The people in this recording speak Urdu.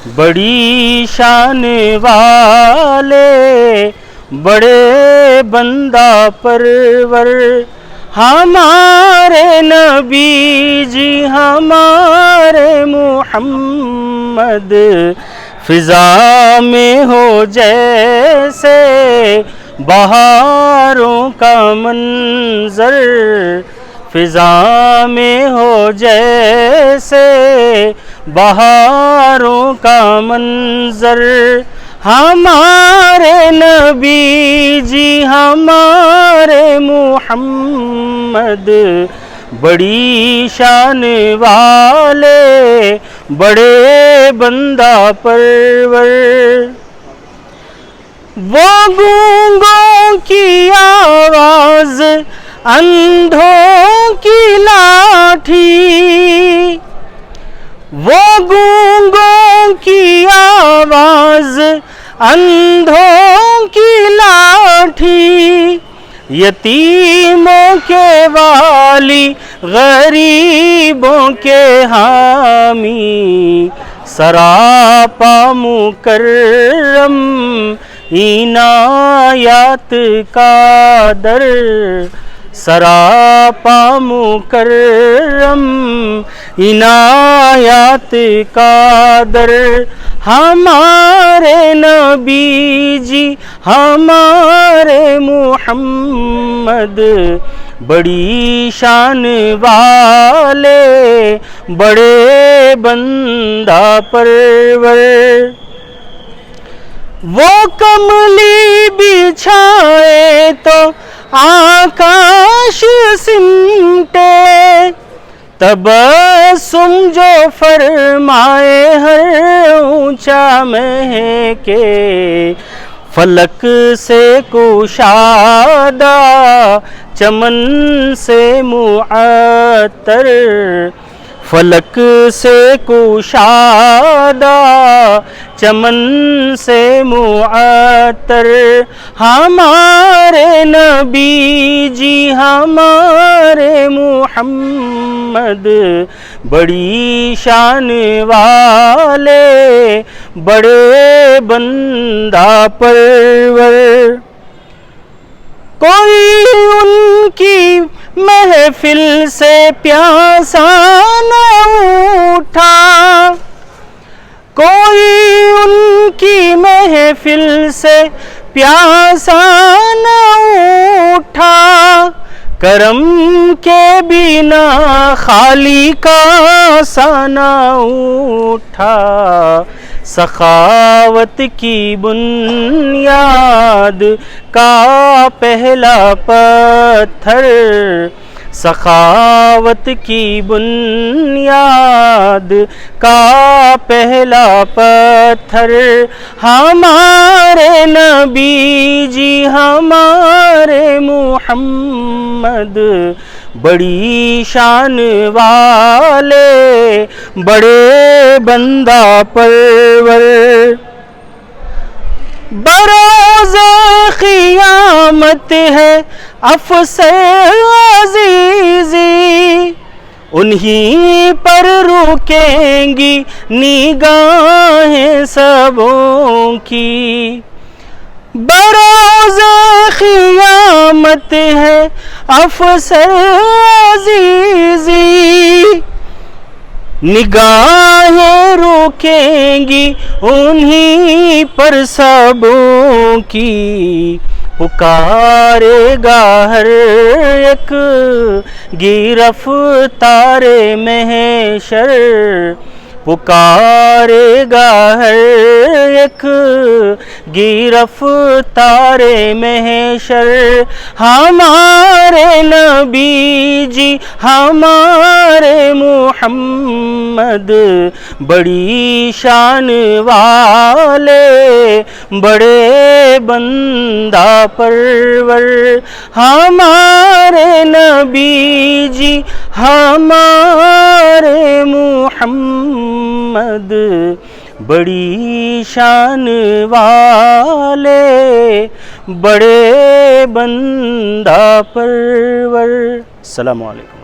بڑی شان والے بڑے بندہ پرور ہمارے نبی جی ہمارے محمد، فضا میں ہو جیسے بہاروں کا منظر، فضا میں ہو جیسے بہاروں کا منظر، ہمارے نبی جی ہمارے محمد، بڑی شان والے بڑے بندہ پرور، وہ گونگوں کی آواز اندھوں کی لاٹھی، وہ گونگوں کی آواز اندھوں کی لاٹھی، یتیموں کے والی غریبوں کے حامی، سراپا مکرم عنایات کا در، سراپا مکرم عنایات کا در، ہمارے نبی جی ہمارے محمد، بڑی شان والے بڑے بندہ پرور، وہ کملی بچھائے تو آکاش سمٹے، تبسم جو فرمائے ہر اونچا مہکے، فلک سے کشادہ چمن سے معطر، فلک سے کشادہ چمن سے معطر، ہمارے نبی جی ہمارے محمد، بڑی شان والے بڑے بندہ پرور، کوئی ان کی محفل سے پیاسا نہ اٹھا، کوئی ان کی محفل سے پیاسا نہ اٹھا، کرم کے بنا خالی کاسا نہ اٹھا، سخاوت کی بنیاد کا پہلا پتھر، سخاوت کی بنیاد کا پہلا پتھر، ہمارے نبی جی ہمارے محمد، بڑی شان والے بڑے بندہ پرور، بروز قیامت ہے افسر عزیزی، انہی پر رکیں گی نگاہیں سبوں کی، بروز قیامت ہے افسر عزیزی، نگاہیں روکیں گی انہی پر سبوں کی، پکارے گا ہر ایک گرفتار محشر، پکارے گا ہر ایک گرفتار محشر، ہمارے نبی جی ہمارے محمد، بڑی شان والے بڑے بندہ پرور، ہمارے نبی جی ہمارے محمد، بڑی شان والے بڑے بندہ پرور۔ السلام علیکم۔